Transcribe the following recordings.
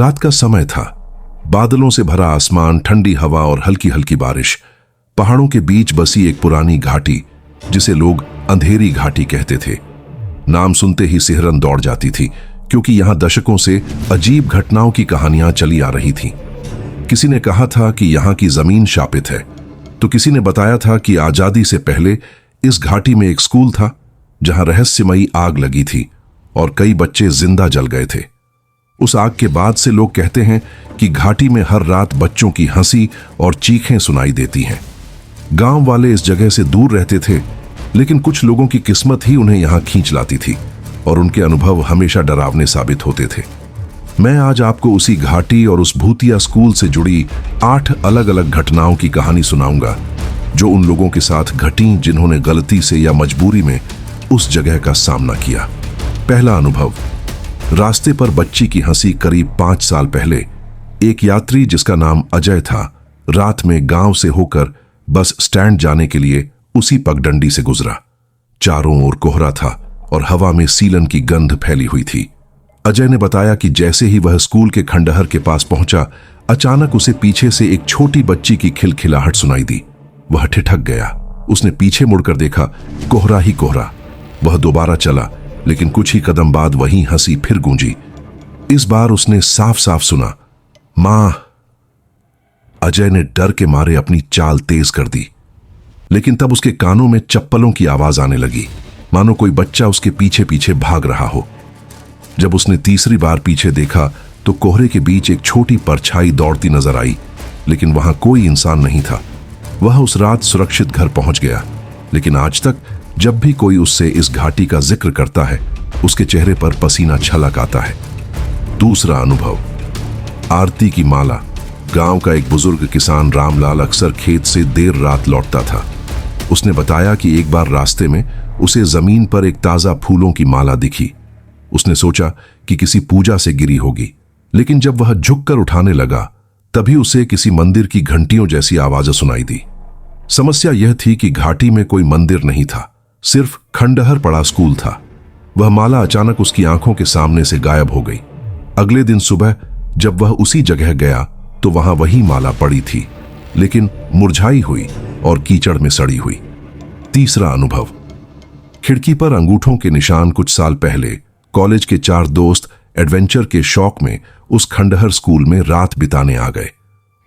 रात का समय था। बादलों से भरा आसमान, ठंडी हवा और हल्की हल्की बारिश। पहाड़ों के बीच बसी एक पुरानी घाटी, जिसे लोग अंधेरी घाटी कहते थे। नाम सुनते ही सिहरन दौड़ जाती थी, क्योंकि यहां दशकों से अजीब घटनाओं की कहानियां चली आ रही थीं। किसी ने कहा था कि यहां की जमीन शापित है, तो किसी ने बताया था कि आजादी से पहले इस घाटी में एक स्कूल था, जहां रहस्यमयी आग लगी थी और कई बच्चे जिंदा जल गए थे। उस आग के बाद से लोग कहते हैं कि घाटी में हर रात बच्चों की हंसी और चीखें सुनाई देती हैं। गांव वाले इस जगह से दूर रहते थे, लेकिन कुछ लोगों की किस्मत ही उन्हें यहां खींच लाती थी और उनके अनुभव हमेशा डरावने साबित होते थे। मैं आज आपको उसी घाटी और उस भूतिया स्कूल से जुड़ी 8 अलग अलग घटनाओं की कहानी सुनाऊंगा, जो उन लोगों के साथ घटी जिन्होंने गलती से या मजबूरी में उस जगह का सामना किया। पहला अनुभव। रास्ते पर बच्ची की हंसी। करीब 5 साल पहले एक यात्री जिसका नाम अजय था, रात में गांव से होकर बस स्टैंड जाने के लिए उसी पगडंडी से गुजरा। चारों ओर कोहरा था और हवा में सीलन की गंध फैली हुई थी। अजय ने बताया कि जैसे ही वह स्कूल के खंडहर के पास पहुंचा, अचानक उसे पीछे से एक छोटी बच्ची की खिलखिलाहट सुनाई दी। वह ठिठक गया। उसने पीछे मुड़कर देखा, कोहरा ही कोहरा। वह दोबारा चला, लेकिन कुछ ही कदम बाद वही हंसी फिर गूंजी। इस बार उसने साफ साफ सुना, मां। अजय ने डर के मारे अपनी चाल तेज कर दी, लेकिन तब उसके कानों में चप्पलों की आवाज आने लगी, मानो कोई बच्चा उसके पीछे पीछे भाग रहा हो। जब उसने तीसरी बार पीछे देखा तो कोहरे के बीच एक छोटी परछाई दौड़ती नजर आई, लेकिन वहां कोई इंसान नहीं था। वह उस रात सुरक्षित घर पहुंच गया, लेकिन आज तक जब भी कोई उससे इस घाटी का जिक्र करता है, उसके चेहरे पर पसीना छलक आता है। दूसरा अनुभव। आरती की माला। गांव का एक बुजुर्ग किसान रामलाल अक्सर खेत से देर रात लौटता था। उसने बताया कि एक बार रास्ते में उसे जमीन पर एक ताजा फूलों की माला दिखी। उसने सोचा कि किसी पूजा से गिरी होगी, लेकिन जब वह झुककर उठाने लगा, तभी उसे किसी मंदिर की घंटियों जैसी आवाजें सुनाई दी। समस्या यह थी कि घाटी में कोई मंदिर नहीं था, सिर्फ खंडहर पड़ा स्कूल था। वह माला अचानक उसकी आंखों के सामने से गायब हो गई। अगले दिन सुबह जब वह उसी जगह गया तो वहां वही माला पड़ी थी, लेकिन मुरझाई हुई और कीचड़ में सड़ी हुई। तीसरा अनुभव। खिड़की पर अंगूठों के निशान। कुछ साल पहले कॉलेज के 4 दोस्त एडवेंचर के शौक में उस खंडहर स्कूल में रात बिताने आ गए।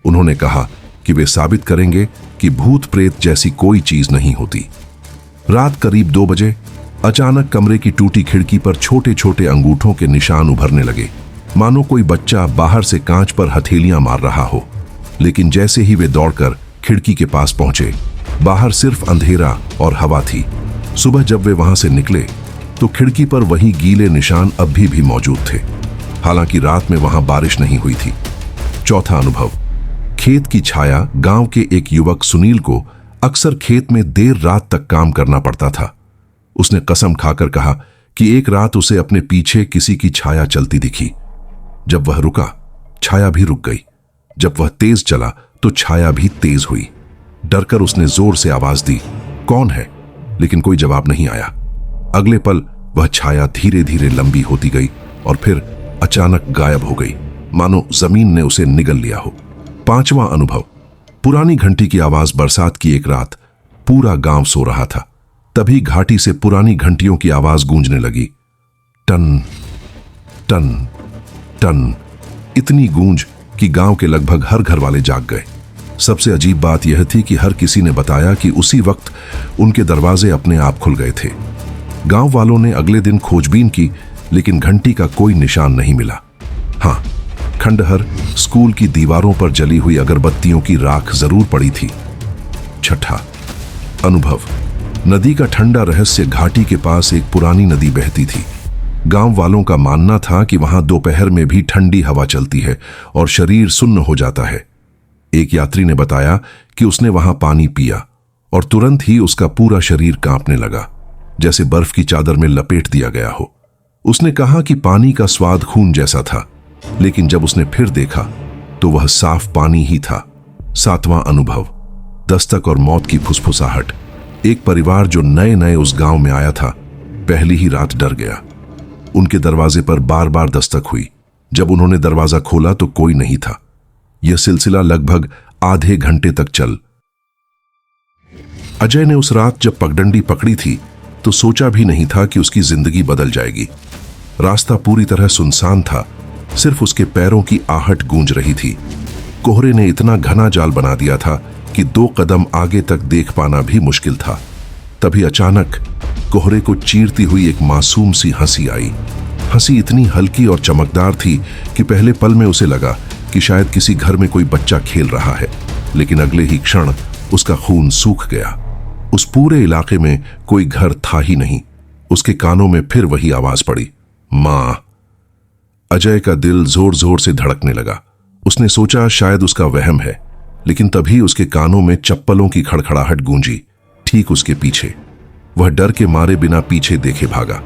उन्होंने कहा कि वे साबित करेंगे कि भूत प्रेत जैसी कोई चीज नहीं होती। रात करीब 2 बजे अचानक कमरे की टूटी खिड़की पर छोटे छोटे अंगूठों के निशान उभरने लगे, मानो कोई बच्चा बाहर से कांच पर हथेलियां मार रहा हो। लेकिन जैसे ही वे दौड़कर खिड़की के पास पहुंचे, बाहर सिर्फ अंधेरा और हवा थी। सुबह जब वे वहां से निकले तो खिड़की पर वही गीले निशान अभी भी मौजूद थे, हालांकि रात में वहां बारिश नहीं हुई थी। चौथा अनुभव। खेत की छाया। गांव के एक युवक सुनील को अक्सर खेत में देर रात तक काम करना पड़ता था। उसने कसम खाकर कहा कि एक रात उसे अपने पीछे किसी की छाया चलती दिखी। जब वह रुका, छाया भी रुक गई। जब वह तेज चला तो छाया भी तेज हुई। डरकर उसने जोर से आवाज दी, कौन है? लेकिन कोई जवाब नहीं आया। अगले पल वह छाया धीरे धीरे लंबी होती गई और फिर अचानक गायब हो गई, मानो जमीन ने उसे निगल लिया हो। पांचवां अनुभव। पुरानी घंटी की आवाज। बरसात की एक रात पूरा गांव सो रहा था, तभी घाटी से पुरानी घंटियों की आवाज गूंजने लगी। टन टन टन। इतनी गूंज कि गांव के लगभग हर घर वाले जाग गए। सबसे अजीब बात यह थी कि हर किसी ने बताया कि उसी वक्त उनके दरवाजे अपने आप खुल गए थे। गांव वालों ने अगले दिन खोजबीन की, लेकिन घंटी का कोई निशान नहीं मिला। हां, खंडहर स्कूल की दीवारों पर जली हुई अगरबत्तियों की राख जरूर पड़ी थी। छठा अनुभव। नदी का ठंडा रहस्य। घाटी के पास एक पुरानी नदी बहती थी। गांव वालों का मानना था कि वहां दोपहर में भी ठंडी हवा चलती है और शरीर सुन्न हो जाता है। एक यात्री ने बताया कि उसने वहां पानी पिया और तुरंत ही उसका पूरा शरीर कांपने लगा, जैसे बर्फ की चादर में लपेट दिया गया हो। उसने कहा कि पानी का स्वाद खून जैसा था, लेकिन जब उसने फिर देखा तो वह साफ पानी ही था। सातवां अनुभव। दस्तक और मौत की फुसफुसाहट। एक परिवार जो नए नए उस गांव में आया था, पहली ही रात डर गया। उनके दरवाजे पर बार बार दस्तक हुई, जब उन्होंने दरवाजा खोला तो कोई नहीं था। यह सिलसिला लगभग आधे घंटे तक चल। अजय ने उस रात जब पगडंडी पकड़ी थी तो सोचा भी नहीं था कि उसकी जिंदगी बदल जाएगी। रास्ता पूरी तरह सुनसान था, सिर्फ उसके पैरों की आहट गूंज रही थी। कोहरे ने इतना घना जाल बना दिया था कि 2 कदम आगे तक देख पाना भी मुश्किल था। तभी अचानक कोहरे को चीरती हुई एक मासूम सी हंसी आई। हंसी इतनी हल्की और चमकदार थी कि पहले पल में उसे लगा कि शायद किसी घर में कोई बच्चा खेल रहा है, लेकिन अगले ही क्षण उसका खून सूख गया। उस पूरे इलाके में कोई घर था ही नहीं। उसके कानों में फिर वही आवाज पड़ी, मां। अजय का दिल जोर जोर से धड़कने लगा। उसने सोचा शायद उसका वहम है, लेकिन तभी उसके कानों में चप्पलों की खड़खड़ाहट गूंजी ठीक उसके पीछे। वह डर के मारे बिना पीछे देखे भागा,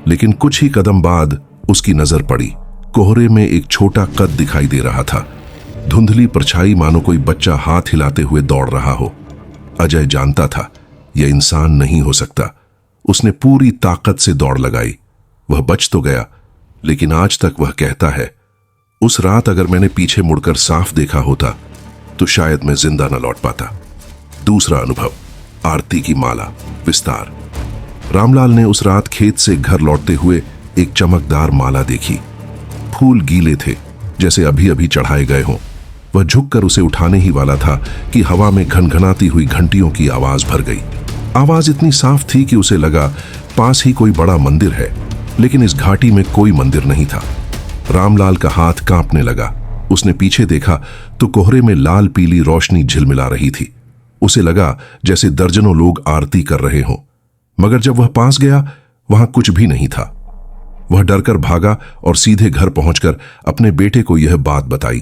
लेकिन कुछ ही कदम बाद उसकी नजर पड़ी। कोहरे में एक छोटा कद दिखाई दे रहा था, धुंधली परछाई मानो कोई बच्चा हाथ हिलाते हुए दौड़ रहा हो। अजय जानता था यह इंसान नहीं हो सकता। उसने पूरी ताकत से दौड़ लगाई। वह बच तो गया, लेकिन आज तक वह कहता है, उस रात अगर मैंने पीछे मुड़कर साफ देखा होता तो शायद मैं जिंदा न लौट पाता। दूसरा अनुभव, आरती की माला। विस्तार। रामलाल ने उस रात खेत से घर लौटते हुए एक चमकदार माला देखी। फूल गीले थे, जैसे अभी अभी चढ़ाए गए हों। वह झुककर उसे उठाने ही वाला था कि हवा में घनघनाती हुई घंटियों की आवाज भर गई। आवाज इतनी साफ थी कि उसे लगा पास ही कोई बड़ा मंदिर है, लेकिन इस घाटी में कोई मंदिर नहीं था। रामलाल का हाथ कांपने लगा। उसने पीछे देखा तो कोहरे में लाल पीली रोशनी झिलमिला रही थी। उसे लगा जैसे दर्जनों लोग आरती कर रहे हों, मगर जब वह पास गया वहां कुछ भी नहीं था। वह डरकर भागा और सीधे घर पहुंचकर अपने बेटे को यह बात बताई।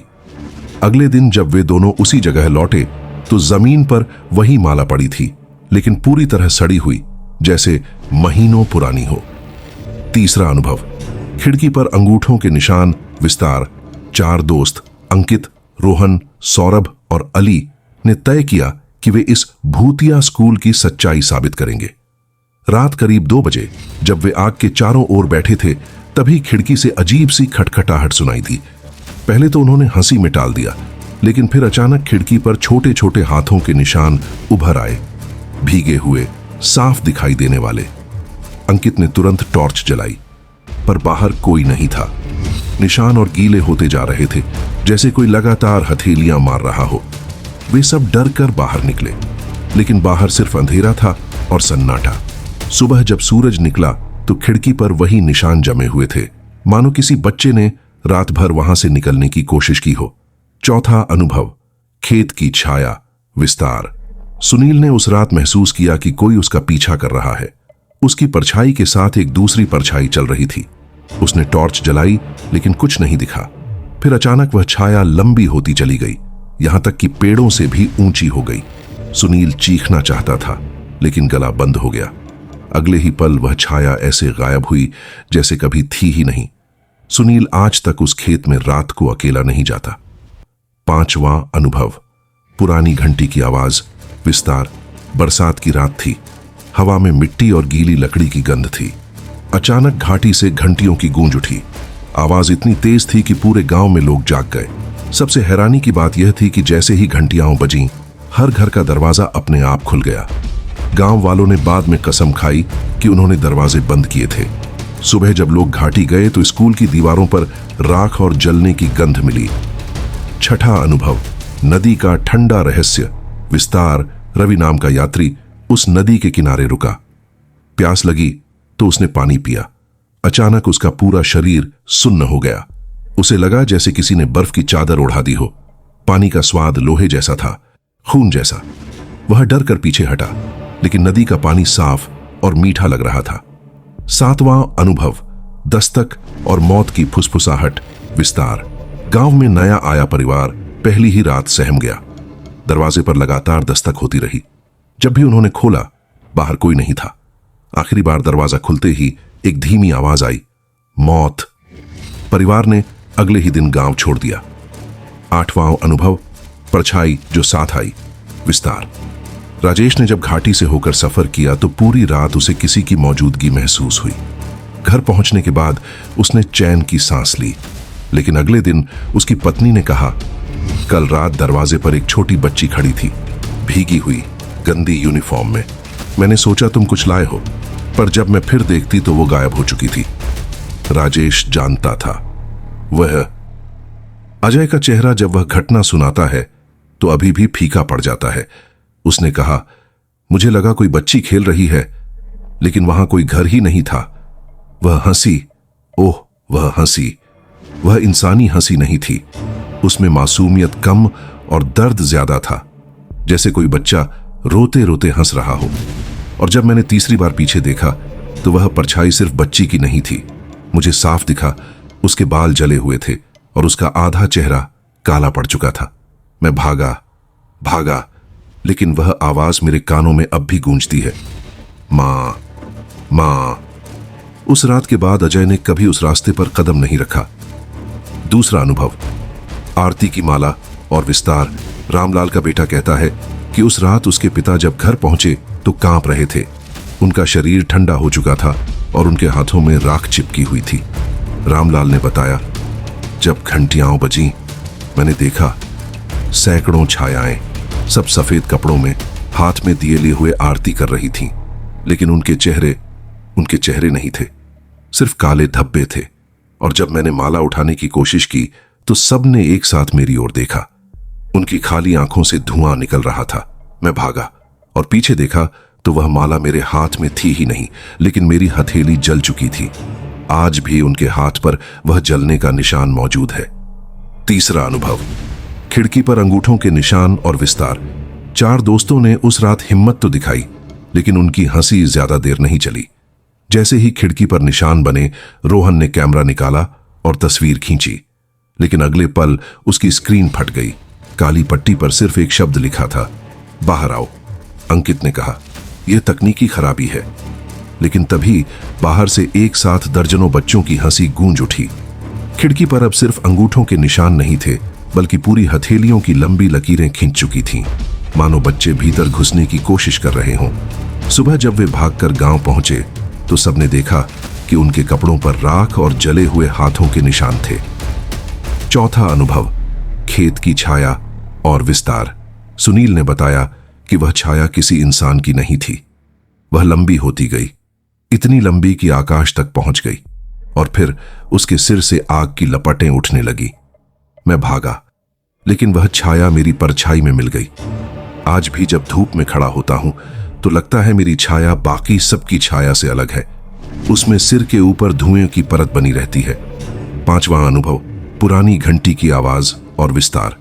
अगले दिन जब वे दोनों उसी जगह लौटे तो जमीन पर वही माला पड़ी थी, लेकिन पूरी तरह सड़ी हुई, जैसे महीनों पुरानी हो। तीसरा अनुभव, खिड़की पर अंगूठों के निशान। विस्तार। 4 दोस्त अंकित, रोहन, सौरभ और अली ने तय किया कि वे इस भूतिया स्कूल की सच्चाई साबित करेंगे। रात करीब 2 बजे जब वे आग के चारों ओर बैठे थे, तभी खिड़की से अजीब सी खटखटाहट सुनाई दी। पहले तो उन्होंने हंसी में टाल दिया, लेकिन फिर अचानक खिड़की पर छोटे छोटे हाथों के निशान उभर आए, भीगे हुए, साफ दिखाई देने वाले। अंकित ने तुरंत टॉर्च जलाई, पर बाहर कोई नहीं था। निशान और गीले होते जा रहे थे, जैसे कोई लगातार हथेलियां मार रहा हो। वे सब डर कर बाहर निकले, लेकिन बाहर सिर्फ अंधेरा था और सन्नाटा। सुबह जब सूरज निकला तो खिड़की पर वही निशान जमे हुए थे, मानो किसी बच्चे ने रात भर वहां से निकलने की कोशिश की हो। चौथा अनुभव, खेत की छाया। विस्तार। सुनील ने उस रात महसूस किया कि कोई उसका पीछा कर रहा है। उसकी परछाई के साथ एक दूसरी परछाई चल रही थी। उसने टॉर्च जलाई, लेकिन कुछ नहीं दिखा। फिर अचानक वह छाया लंबी होती चली गई, यहां तक कि पेड़ों से भी ऊंची हो गई। सुनील चीखना चाहता था, लेकिन गला बंद हो गया। अगले ही पल वह छाया ऐसे गायब हुई जैसे कभी थी ही नहीं। सुनील आज तक उस खेत में रात को अकेला नहीं जाता। पांचवां अनुभव, पुरानी घंटी की आवाज। विस्तार। बरसात की रात थी। हवा में मिट्टी और गीली लकड़ी की गंध थी। अचानक घाटी से घंटियों की गूंज उठी। आवाज इतनी तेज थी कि पूरे गांव में लोग जाग गए। सबसे हैरानी की बात यह थी कि जैसे ही घंटियां बजीं, हर घर का दरवाजा अपने आप खुल गया। गांव वालों ने बाद में कसम खाई कि उन्होंने दरवाजे बंद किए थे। सुबह जब लोग घाटी गए तो स्कूल की दीवारों पर राख और जलने की गंध मिली। छठा अनुभव, नदी का ठंडा रहस्य। विस्तार। रवि नाम का यात्री उस नदी के किनारे रुका। प्यास लगी तो उसने पानी पिया। अचानक उसका पूरा शरीर सुन्न हो गया। उसे लगा जैसे किसी ने बर्फ की चादर ओढ़ा दी हो। पानी का स्वाद लोहे जैसा था, खून जैसा। वह डर कर पीछे हटा, लेकिन नदी का पानी साफ और मीठा लग रहा था। सातवां अनुभव, दस्तक और मौत की फुसफुसाहट। विस्तार। गांव में नया आया परिवार पहली ही रात सहम गया। दरवाजे पर लगातार दस्तक होती रही। जब भी उन्होंने खोला, बाहर कोई नहीं था। आखिरी बार दरवाजा खुलते ही एक धीमी आवाज आई, मौत। परिवार ने अगले ही दिन गांव छोड़ दिया। आठवां अनुभव, परछाई जो साथ आई। विस्तार। राजेश ने जब घाटी से होकर सफर किया तो पूरी रात उसे किसी की मौजूदगी महसूस हुई। घर पहुंचने के बाद उसने चैन की सांस ली। लेकिन अगले दिन उसकी पत्नी ने कहा, कल रात दरवाजे पर एक छोटी बच्ची खड़ी थी, भीगी हुई, गंदी यूनिफॉर्म में। मैंने सोचा तुम कुछ लाए हो, पर जब मैं फिर देखती तो वो गायब हो चुकी थी। राजेश जानता था। वह अजय का चेहरा जब वह घटना सुनाता है तो अभी भी फीका पड़ जाता है। उसने कहा, मुझे लगा कोई बच्ची खेल रही है, लेकिन वहां कोई घर ही नहीं था। वह हंसी, ओह वह हंसी, वह इंसानी हंसी नहीं थी। उसमें मासूमियत कम और दर्द ज्यादा था, जैसे कोई बच्चा रोते रोते हंस रहा हो। और जब मैंने तीसरी बार पीछे देखा तो वह परछाई सिर्फ बच्ची की नहीं थी। मुझे साफ दिखा, उसके बाल जले हुए थे और उसका आधा चेहरा काला पड़ चुका था। मैं भागा, लेकिन वह आवाज मेरे कानों में अब भी गूंजती है, मां, मां। उस रात के बाद अजय ने कभी उस रास्ते पर कदम नहीं रखा। दूसरा अनुभव, आरती की माला और विस्तार। रामलाल का बेटा कहता है कि उस रात उसके पिता जब घर पहुंचे तो कांप रहे थे। उनका शरीर ठंडा हो चुका था और उनके हाथों में राख चिपकी हुई थी। रामलाल ने बताया, जब घंटियां बजीं, मैंने देखा सैकड़ों छायाएं, सब सफेद कपड़ों में, हाथ में दिए लिए हुए आरती कर रही थीं, लेकिन उनके चेहरे नहीं थे, सिर्फ काले धब्बे थे। और जब मैंने माला उठाने की कोशिश की तो सबने एक साथ मेरी ओर देखा। उनकी खाली आंखों से धुआं निकल रहा था। मैं भागा और पीछे देखा तो वह माला मेरे हाथ में थी ही नहीं, लेकिन मेरी हथेली जल चुकी थी। आज भी उनके हाथ पर वह जलने का निशान मौजूद है। तीसरा अनुभव, खिड़की पर अंगूठों के निशान और विस्तार। 4 दोस्तों ने उस रात हिम्मत तो दिखाई, लेकिन उनकी हंसी ज्यादा देर नहीं चली। जैसे ही खिड़की पर निशान बने, रोहन ने कैमरा निकाला और तस्वीर खींची, लेकिन अगले पल उसकी स्क्रीन फट गई। काली पट्टी पर सिर्फ एक शब्द लिखा था, बाहर आओ। अंकित ने कहा, यह तकनीकी खराबी है। लेकिन तभी बाहर से एक साथ दर्जनों बच्चों की हंसी गूंज उठी। खिड़की पर अब सिर्फ अंगूठों के निशान नहीं थे, बल्कि पूरी हथेलियों की लंबी लकीरें खींच चुकी थीं, मानो बच्चे भीतर घुसने की कोशिश कर रहे हों। सुबह जब वे भागकर गांव पहुंचे तो सबने देखा कि उनके कपड़ों पर राख और जले हुए हाथों के निशान थे। चौथा अनुभव, खेत की छाया और विस्तार। सुनील ने बताया कि वह छाया किसी इंसान की नहीं थी। वह लंबी होती गई, इतनी लंबी कि आकाश तक पहुंच गई, और फिर उसके सिर से आग की लपटें उठने लगी। मैं भागा, लेकिन वह छाया मेरी परछाई में मिल गई। आज भी जब धूप में खड़ा होता हूं तो लगता है मेरी छाया बाकी सबकी छाया से अलग है। उसमें सिर के ऊपर धुएं की परत बनी रहती है। पांचवां अनुभव, पुरानी घंटी की आवाज और विस्तार।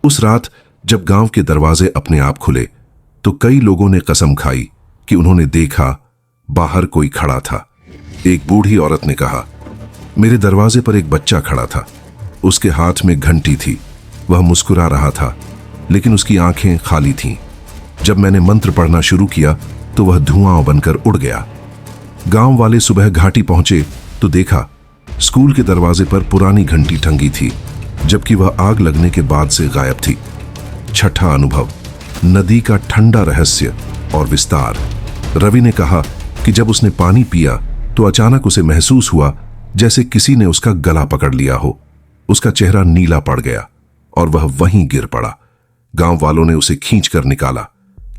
उस रात जब गांव के दरवाजे अपने आप खुले तो कई लोगों ने कसम खाई कि उन्होंने देखा बाहर कोई खड़ा था। एक बूढ़ी औरत ने कहा, मेरे दरवाजे पर एक बच्चा खड़ा था, उसके हाथ में घंटी थी, वह मुस्कुरा रहा था, लेकिन उसकी आंखें खाली थीं। जब मैंने मंत्र पढ़ना शुरू किया तो वह धुआं बनकर उड़ गया। गांव वाले सुबह घाटी पहुंचे तो देखा स्कूल के दरवाजे पर पुरानी घंटी टंगी थी, जबकि वह आग लगने के बाद से गायब थी। छठा अनुभव, नदी का ठंडा रहस्य और विस्तार। रवि ने कहा कि जब उसने पानी पिया तो अचानक उसे महसूस हुआ जैसे किसी ने उसका गला पकड़ लिया हो। उसका चेहरा नीला पड़ गया और वह वहीं गिर पड़ा। गांव वालों ने उसे खींचकर निकाला,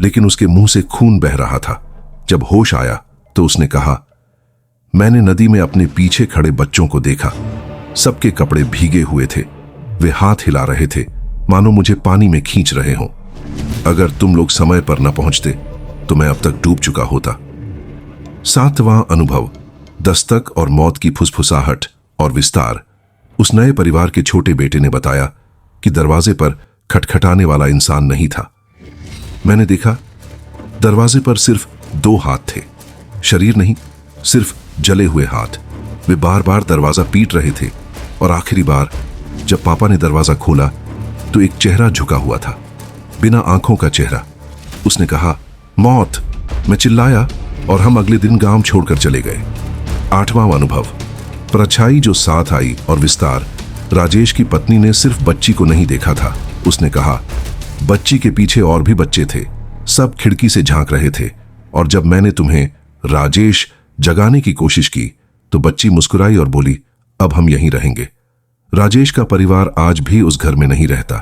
लेकिन उसके मुंह से खून बह रहा था। जब होश आया तो उसने कहा, मैंने नदी में अपने पीछे खड़े बच्चों को देखा, सबके कपड़े भीगे हुए थे, वे हाथ हिला रहे थे मानो मुझे पानी में खींच रहे हों। अगर तुम लोग समय पर न पहुंचते तो मैं अब तक डूब चुका होता। सातवां अनुभव, दस्तक और मौत की फुसफुसाहट और विस्तार। उस नए परिवार के छोटे बेटे ने बताया कि दरवाजे पर खटखटाने वाला इंसान नहीं था। मैंने देखा दरवाजे पर सिर्फ 2 हाथ थे, शरीर नहीं, सिर्फ जले हुए हाथ। वे बार बार दरवाजा पीट रहे थे और आखिरी बार जब पापा ने दरवाजा खोला तो एक चेहरा झुका हुआ था, बिना आंखों का चेहरा। उसने कहा, मौत। मैं चिल्लाया और हम अगले दिन गांव छोड़कर चले गए। 8वां अनुभव, परछाई जो साथ आई और विस्तार। राजेश की पत्नी ने सिर्फ बच्ची को नहीं देखा था, उसने कहा, बच्ची के पीछे और भी बच्चे थे, सब खिड़की से झांक रहे थे, और जब मैंने तुम्हें राजेश जगाने की कोशिश की तो बच्ची मुस्कुराई और बोली, अब हम यहीं रहेंगे। राजेश का परिवार आज भी उस घर में नहीं रहता।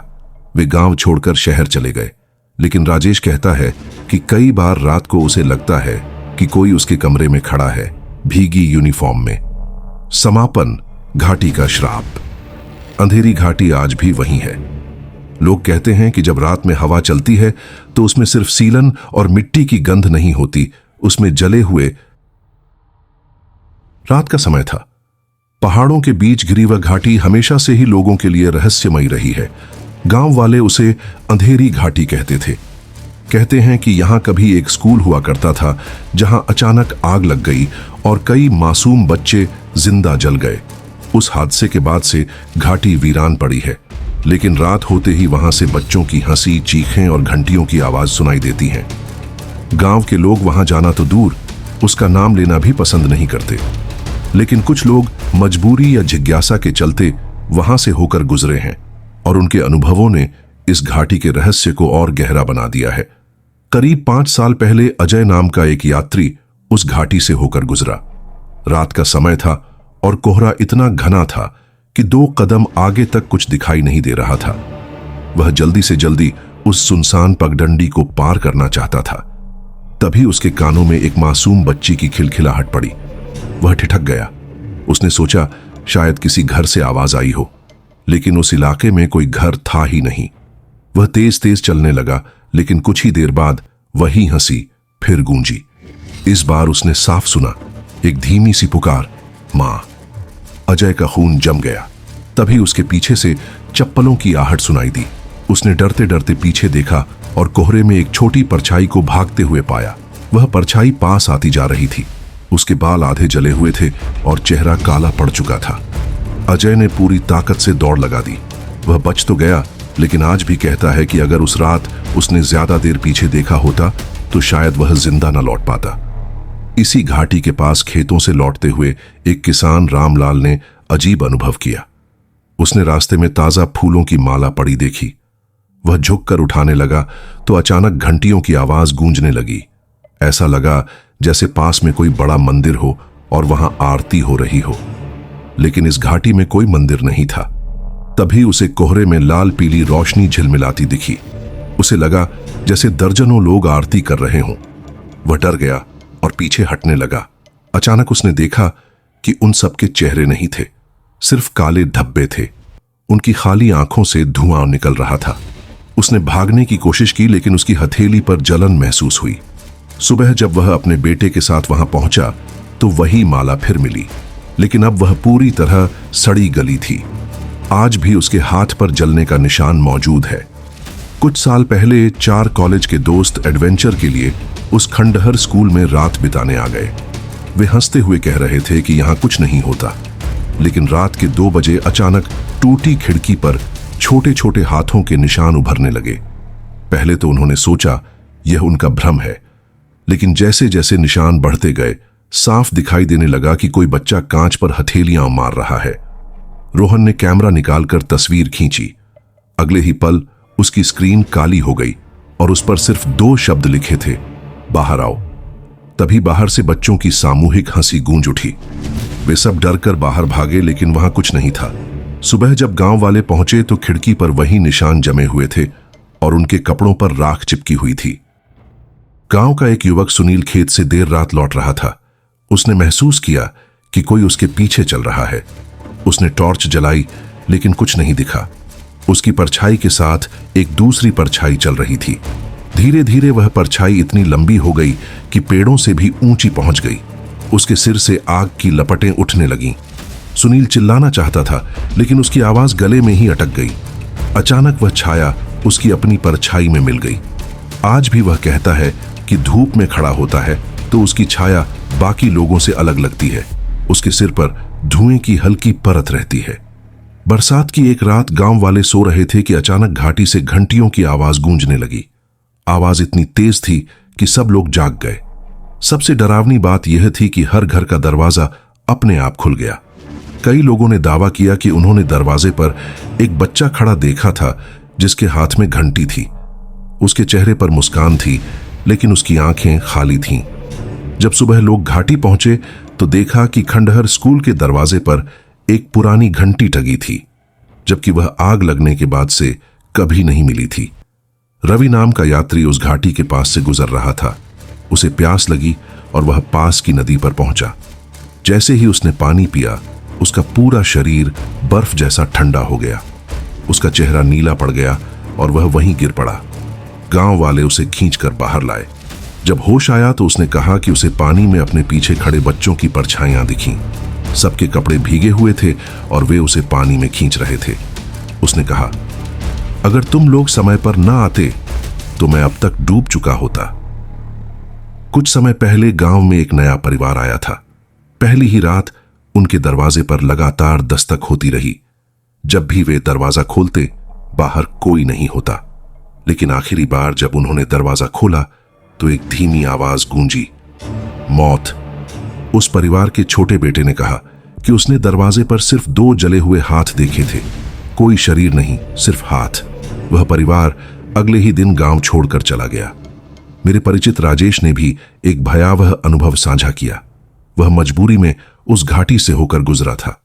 वे गांव छोड़कर शहर चले गए। लेकिन राजेश कहता है कि कई बार रात को उसे लगता है कि कोई उसके कमरे में खड़ा है, भीगी यूनिफॉर्म में। समापन, घाटी का श्राप। अंधेरी घाटी आज भी वही है। लोग कहते हैं कि जब रात में हवा चलती है तो उसमें सिर्फ सीलन और मिट्टी की गंध नहीं होती, उसमें जले हुए। रात का समय था। पहाड़ों के बीच घिरी वह घाटी हमेशा से ही लोगों के लिए रहस्यमयी रही है। गांव वाले उसे अंधेरी घाटी कहते थे। कहते हैं कि यहां कभी एक स्कूल हुआ करता था जहां अचानक आग लग गई और कई मासूम बच्चे जिंदा जल गए। उस हादसे के बाद से घाटी वीरान पड़ी है। लेकिन रात होते ही वहां से बच्चों की हंसी, चीखें और घंटियों की आवाज सुनाई देती हैं। गांव के लोग वहां जाना तो दूर, उसका नाम लेना भी पसंद नहीं करते। लेकिन कुछ लोग मजबूरी या जिज्ञासा के चलते वहां से होकर गुजरे हैं और उनके अनुभवों ने इस घाटी के रहस्य को और गहरा बना दिया है। करीब 5 साल पहले अजय नाम का एक यात्री उस घाटी से होकर गुजरा। रात का समय था और कोहरा इतना घना था कि 2 कदम आगे तक कुछ दिखाई नहीं दे रहा था। वह जल्दी से जल्दी उस सुनसान पगडंडी को पार करना चाहता था। तभी उसके कानों में एक मासूम बच्ची की खिलखिलाहट पड़ी। वह ठिठक गया। उसने सोचा शायद किसी घर से आवाज आई हो, लेकिन उस इलाके में कोई घर था ही नहीं। वह तेज तेज चलने लगा, लेकिन कुछ ही देर बाद वही हंसी फिर गूंजी। इस बार उसने साफ सुना एक धीमी सी पुकार, मां। अजय का खून जम गया। तभी उसके पीछे से चप्पलों की आहट सुनाई दी। उसने डरते डरते पीछे देखा और कोहरे में एक छोटी परछाई को भागते हुए पाया। वह परछाई पास आती जा रही थी। उसके बाल आधे जले हुए थे और चेहरा काला पड़ चुका था। अजय ने पूरी ताकत से दौड़ लगा दी। वह बच तो गया, लेकिन आज भी कहता है कि अगर उस रात उसने ज्यादा देर पीछे देखा होता तो शायद वह जिंदा न लौट पाता। इसी घाटी के पास खेतों से लौटते हुए एक किसान रामलाल ने अजीब अनुभव किया। उसने रास्ते में ताजा फूलों की माला पड़ी देखी। वह झुककर उठाने लगा तो अचानक घंटियों की आवाज गूंजने लगी। ऐसा लगा जैसे पास में कोई बड़ा मंदिर हो और वहां आरती हो रही हो। लेकिन इस घाटी में कोई मंदिर नहीं था। तभी उसे कोहरे में लाल पीली रोशनी झिलमिलाती दिखी। उसे लगा जैसे दर्जनों लोग आरती कर रहे हों। वह डर गया और पीछे हटने लगा। अचानक उसने देखा कि उन सबके चेहरे नहीं थे, सिर्फ काले धब्बे थे। उनकी खाली आंखों से धुआं निकल रहा था। उसने भागने की कोशिश की, लेकिन उसकी हथेली पर जलन महसूस हुई। सुबह जब वह अपने बेटे के साथ वहां पहुंचा तो वही माला फिर मिली, लेकिन अब वह पूरी तरह सड़ी गली थी। आज भी उसके हाथ पर जलने का निशान मौजूद है। कुछ साल पहले 4 कॉलेज के दोस्त एडवेंचर के लिए उस खंडहर स्कूल में रात बिताने आ गए। वे हंसते हुए कह रहे थे कि यहां कुछ नहीं होता, लेकिन रात के 2 बजे अचानक टूटी खिड़की पर छोटे छोटे हाथों के निशान उभरने लगे। पहले तो उन्होंने सोचा यह उनका भ्रम है, लेकिन जैसे जैसे निशान बढ़ते गए साफ दिखाई देने लगा कि कोई बच्चा कांच पर हथेलियां मार रहा है। रोहन ने कैमरा निकालकर तस्वीर खींची। अगले ही पल उसकी स्क्रीन काली हो गई और उस पर सिर्फ 2 शब्द लिखे थे, बाहर आओ। तभी बाहर से बच्चों की सामूहिक हंसी गूंज उठी। वे सब डरकर बाहर भागे, लेकिन वहां कुछ नहीं था। सुबह जब गांव वाले पहुंचे तो खिड़की पर वही निशान जमे हुए थे और उनके कपड़ों पर राख चिपकी हुई थी। गांव का एक युवक सुनील खेत से देर रात लौट रहा था। उसने महसूस किया कि कोई उसके पीछे चल रहा है। उसने टॉर्च जलाई, लेकिन कुछ नहीं दिखा। उसकी परछाई के साथ एक दूसरी परछाई चल रही थी। धीरे धीरे वह परछाई इतनी लंबी हो गई कि पेड़ों से भी ऊंची पहुंच गई। उसके सिर से आग की लपटें उठने लगीं। सुनील चिल्लाना चाहता था, लेकिन उसकी आवाज गले में ही अटक गई। अचानक वह छाया उसकी अपनी परछाई में मिल गई। आज भी वह कहता है कि धूप में खड़ा होता है तो उसकी छाया बाकी लोगों से अलग लगती है। उसके सिर पर धुएं की हल्की परत रहती है। बरसात की एक रात गांव वाले सो रहे थे कि अचानक घाटी से घंटियों की आवाज गूंजने लगी। आवाज इतनी तेज थी कि सब लोग जाग गए। सबसे डरावनी बात यह थी कि हर घर का दरवाजा अपने आप खुल गया। कई लोगों ने दावा किया कि उन्होंने दरवाजे पर एक बच्चा खड़ा देखा था जिसके हाथ में घंटी थी। उसके चेहरे पर मुस्कान थी, लेकिन उसकी आंखें खाली थीं। जब सुबह लोग घाटी पहुंचे तो देखा कि खंडहर स्कूल के दरवाजे पर एक पुरानी घंटी टंगी थी। जबकि वह आग लगने के बाद से कभी नहीं मिली थी। रवि नाम का यात्री उस घाटी के पास से गुजर रहा था। उसे प्यास लगी और वह पास की नदी पर पहुंचा। जैसे ही उसने पानी पिया, उसका पूरा शरीर बर्फ जैसा ठंडा हो गया। उसका चेहरा नीला पड़ गया और वह वहीं गिर पड़ा। गांव वाले उसे खींचकर बाहर लाए। जब होश आया तो उसने कहा कि उसे पानी में अपने पीछे खड़े बच्चों की परछाइयां दिखीं। सबके कपड़े भीगे हुए थे और वे उसे पानी में खींच रहे थे। उसने कहा, अगर तुम लोग समय पर ना आते तो मैं अब तक डूब चुका होता। कुछ समय पहले गांव में एक नया परिवार आया था। पहली ही रात उनके दरवाजे पर लगातार दस्तक होती रही। जब भी वे दरवाजा खोलते, बाहर कोई नहीं होता। लेकिन आखिरी बार जब उन्होंने दरवाजा खोला तो एक धीमी आवाज गूंजी, मौत। उस परिवार के छोटे बेटे ने कहा कि उसने दरवाजे पर सिर्फ 2 जले हुए हाथ देखे थे, कोई शरीर नहीं, सिर्फ हाथ। वह परिवार अगले ही दिन गांव छोड़कर चला गया। मेरे परिचित राजेश ने भी एक भयावह अनुभव साझा किया। वह मजबूरी में उस घाटी से होकर गुजरा था।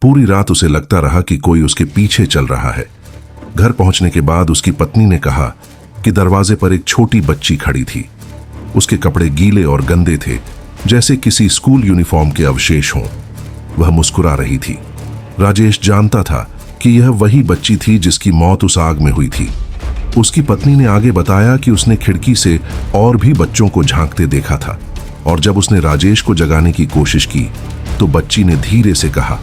पूरी रात उसे लगता रहा कि कोई उसके पीछे चल रहा है। घर पहुंचने के बाद उसकी पत्नी ने कहा कि दरवाजे पर एक छोटी बच्ची खड़ी थी। उसके कपड़े गीले और गंदे थे, जैसे किसी स्कूल यूनिफॉर्म के अवशेष हों। वह मुस्कुरा रही थी। राजेश जानता था कि यह वही बच्ची थी जिसकी मौत उस आग में हुई थी। उसकी पत्नी ने आगे बताया कि उसने खिड़की से और भी बच्चों को झांकते देखा था और जब उसने राजेश को जगाने की कोशिश की तो बच्ची ने धीरे से कहा,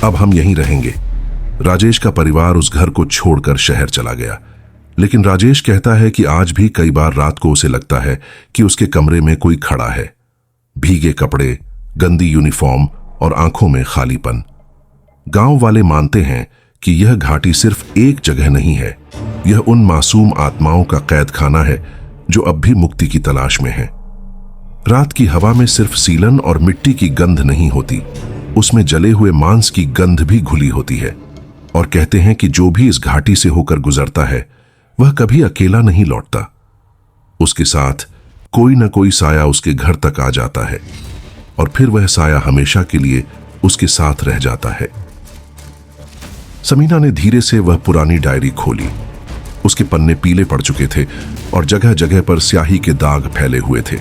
अब हम यहीं रहेंगे। राजेश का परिवार उस घर को छोड़कर शहर चला गया। लेकिन राजेश कहता है कि आज भी कई बार रात को उसे लगता है कि उसके कमरे में कोई खड़ा है। भीगे कपड़े, गंदी यूनिफॉर्म और आंखों में खालीपन। गांव वाले मानते हैं कि यह घाटी सिर्फ एक जगह नहीं है, यह उन मासूम आत्माओं का कैद खाना है जो अब भी मुक्ति की तलाश में हैं। रात की हवा में सिर्फ सीलन और मिट्टी की गंध नहीं होती, उसमें जले हुए मांस की गंध भी घुली होती है। और कहते हैं कि जो भी इस घाटी से होकर गुजरता है वह कभी अकेला नहीं लौटता। उसके साथ कोई न कोई साया उसके घर तक आ जाता है और फिर वह साया हमेशा के लिए उसके साथ रह जाता है। समीना ने धीरे से वह पुरानी डायरी खोली। उसके पन्ने पीले पड़ चुके थे और जगह जगह पर स्याही के दाग फैले हुए थे।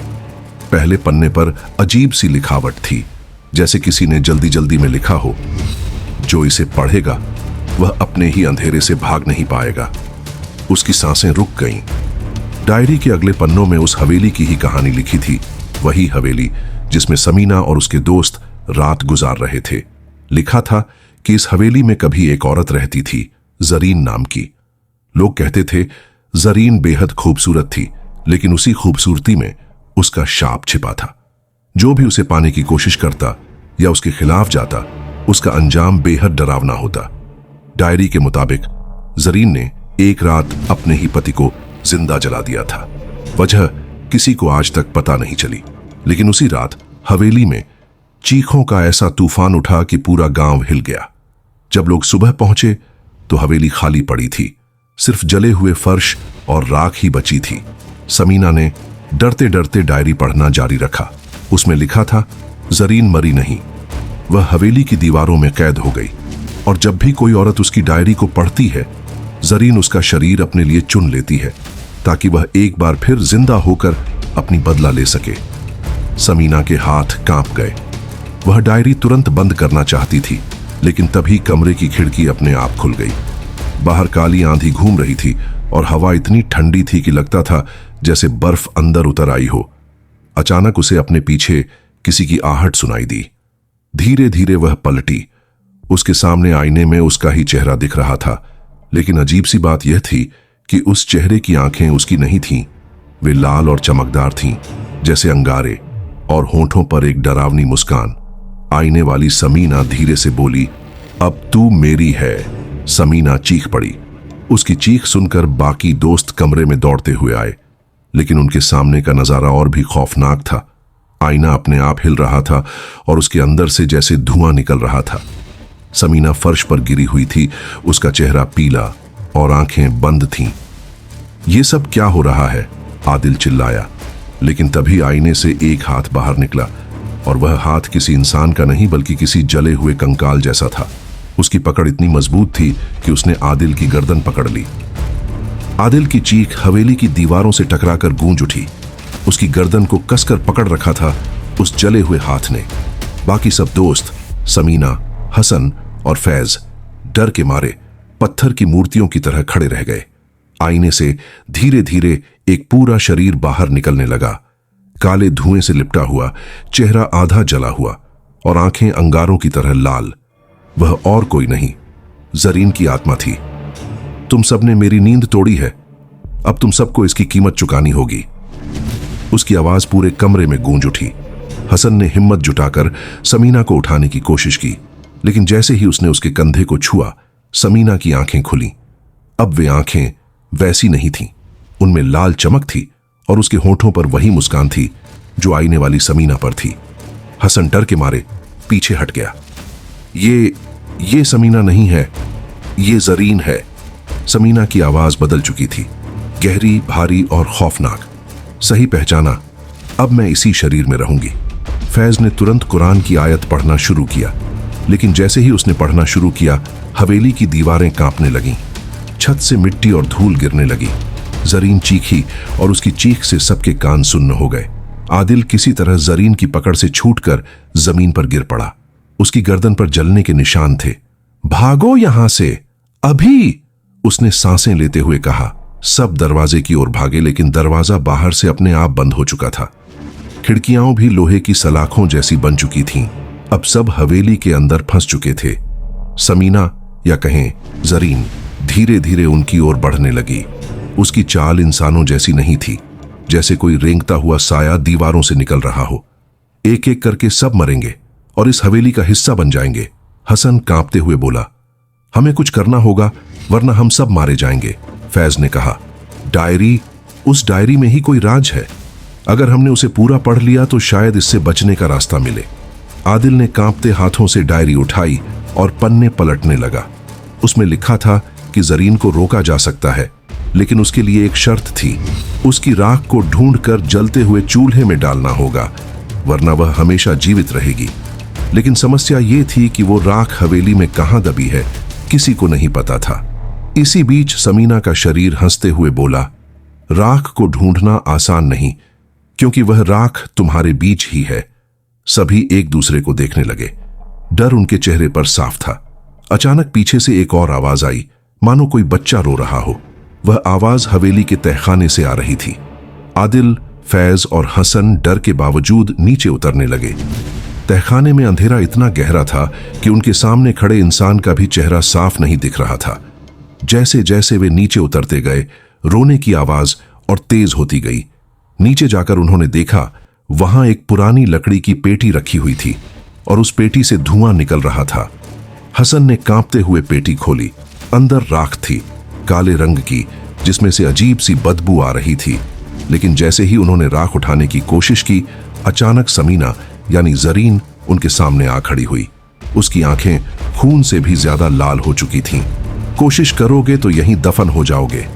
पहले पन्ने पर अजीब सी लिखावट थी, जैसे किसी ने जल्दी जल्दी में लिखा हो, जो इसे पढ़ेगा वह अपने ही अंधेरे से भाग नहीं पाएगा। उसकी सांसें रुक गईं। डायरी के अगले पन्नों में उस हवेली की ही कहानी लिखी थी, वही हवेली जिसमें समीना और उसके दोस्त रात गुजार रहे थे। लिखा था कि इस हवेली में कभी एक औरत रहती थी, जरीन नाम की। लोग कहते थे जरीन बेहद खूबसूरत थी, लेकिन उसी खूबसूरती में उसका शाप छिपा था। जो भी उसे पाने की कोशिश करता या उसके खिलाफ जाता, उसका अंजाम बेहद डरावना होता। डायरी के मुताबिक जरीन ने एक रात अपने ही पति को जिंदा जला दिया था। वजह किसी को आज तक पता नहीं चली, लेकिन उसी रात हवेली में चीखों का ऐसा तूफान उठा कि पूरा गांव हिल गया। जब लोग सुबह पहुंचे तो हवेली खाली पड़ी थी, सिर्फ जले हुए फर्श और राख ही बची थी। समीना ने डरते डरते डायरी पढ़ना जारी रखा। उसमें लिखा था, जरीन मरी नहीं, वह हवेली की दीवारों में कैद हो गई और जब भी कोई औरत उसकी डायरी को पढ़ती है, जरीन उसका शरीर अपने लिए चुन लेती है ताकि वह एक बार फिर जिंदा होकर अपनी बदला ले सके। समीना के हाथ कांप गए। वह डायरी तुरंत बंद करना चाहती थी, लेकिन तभी कमरे की खिड़की अपने आप खुल गई। बाहर काली आंधी घूम रही थी और हवा इतनी ठंडी थी कि लगता था जैसे बर्फ अंदर उतर आई हो। अचानक उसे अपने पीछे किसी की आहट सुनाई दी। धीरे धीरे वह पलटी। उसके सामने आईने में उसका ही चेहरा दिख रहा था, लेकिन अजीब सी बात यह थी कि उस चेहरे की आंखें उसकी नहीं थीं। वे लाल और चमकदार थीं, जैसे अंगारे, और होंठों पर एक डरावनी मुस्कान। आईने वाली समीना धीरे से बोली, अब तू मेरी है। समीना चीख पड़ी। उसकी चीख सुनकर बाकी दोस्त कमरे में दौड़ते हुए आए, लेकिन उनके सामने का नजारा और भी खौफनाक था। आईना अपने आप हिल रहा था और उसके अंदर से जैसे धुआं निकल रहा था। समीना फर्श पर गिरी हुई थी, उसका चेहरा पीला और आंखें बंद थीं। ये सब क्या हो रहा है? आदिल चिल्लाया, लेकिन तभी आईने से एक हाथ बाहर निकला और वह हाथ किसी इंसान का नहीं बल्कि किसी जले हुए कंकाल जैसा था। उसकी पकड़ इतनी मजबूत थी कि उसने आदिल की गर्दन पकड़ ली। आदिल की चीख हवेली की दीवारों से टकराकर गूंज उठी। उसकी गर्दन को कसकर पकड़ रखा था उस जले हुए हाथ ने। बाकी सब दोस्त समीना, हसन और फैज डर के मारे पत्थर की मूर्तियों की तरह खड़े रह गए। आईने से धीरे धीरे एक पूरा शरीर बाहर निकलने लगा, काले धुएं से लिपटा हुआ, चेहरा आधा जला हुआ और आंखें अंगारों की तरह लाल। वह और कोई नहीं, जरीन की आत्मा थी। तुम सबने मेरी नींद तोड़ी है, अब तुम सबको इसकी कीमत चुकानी होगी। उसकी आवाज पूरे कमरे में गूंज उठी। हसन ने हिम्मत जुटाकर समीना को उठाने की कोशिश की, लेकिन जैसे ही उसने उसके कंधे को छुआ, समीना की आंखें खुली। अब वे आंखें वैसी नहीं थीं, उनमें लाल चमक थी और उसके होठों पर वही मुस्कान थी जो आईने वाली समीना पर थी। हसन डर के मारे पीछे हट गया। ये समीना नहीं है, ये जरीन है। समीना की आवाज बदल चुकी थी, गहरी, भारी और खौफनाक। सही पहचाना, अब मैं इसी शरीर में रहूंगी। फैज ने तुरंत कुरान की आयत पढ़ना शुरू किया, लेकिन जैसे ही उसने पढ़ना शुरू किया, हवेली की दीवारें कांपने लगीं, छत से मिट्टी और धूल गिरने लगी। जरीन चीखी और उसकी चीख से सबके कान सुन्न हो गए। आदिल किसी तरह जरीन की पकड़ से छूटकर जमीन पर गिर पड़ा। उसकी गर्दन पर जलने के निशान थे। भागो यहां से, अभी, उसने सांसें लेते हुए कहा। सब दरवाजे की ओर भागे, लेकिन दरवाजा बाहर से अपने आप बंद हो चुका था। खिड़कियां भी लोहे की सलाखों जैसी बन चुकी थीं। अब सब हवेली के अंदर फंस चुके थे। समीना, या कहें जरीन, धीरे धीरे उनकी ओर बढ़ने लगी। उसकी चाल इंसानों जैसी नहीं थी, जैसे कोई रेंगता हुआ साया दीवारों से निकल रहा हो। एक एक करके सब मरेंगे और इस हवेली का हिस्सा बन जाएंगे। हसन कांपते हुए बोला, हमें कुछ करना होगा वरना हम सब मारे जाएंगे। फैज ने कहा, डायरी, उस डायरी में ही कोई राज है। अगर हमने उसे पूरा पढ़ लिया तो शायद इससे बचने का रास्ता मिले। आदिल ने कांपते हाथों से डायरी उठाई और पन्ने पलटने लगा। उसमें लिखा था कि जरीन को रोका जा सकता है, लेकिन उसके लिए एक शर्त थी। उसकी राख को ढूंढकर जलते हुए चूल्हे में डालना होगा, वरना वह हमेशा जीवित रहेगी। लेकिन समस्या ये थी कि वो राख हवेली में कहां दबी है, किसी को नहीं पता था। इसी बीच समीना का शरीर हंसते हुए बोला, राख को ढूंढना आसान नहीं, क्योंकि वह राख तुम्हारे बीच ही है। सभी एक दूसरे को देखने लगे। डर उनके चेहरे पर साफ था। अचानक पीछे से एक और आवाज आई, मानो कोई बच्चा रो रहा हो। वह आवाज हवेली के तहखाने से आ रही थी। आदिल, फैज और हसन डर के बावजूद नीचे उतरने लगे। तहखाने में अंधेरा इतना गहरा था कि उनके सामने खड़े इंसान का भी चेहरा साफ नहीं दिख रहा था। जैसे जैसे वे नीचे उतरते गए, रोने की आवाज और तेज होती गई। नीचे जाकर उन्होंने देखा, वहां एक पुरानी लकड़ी की पेटी रखी हुई थी और उस पेटी से धुआं निकल रहा था। हसन ने कांपते हुए पेटी खोली। अंदर राख थी, काले रंग की, जिसमें से अजीब सी बदबू आ रही थी। लेकिन जैसे ही उन्होंने राख उठाने की कोशिश की, अचानक समीना यानी जरीन उनके सामने आ खड़ी हुई। उसकी आंखें खून से भी ज्यादा लाल हो चुकी थीं। कोशिश करोगे तो यहीं दफन हो जाओगे,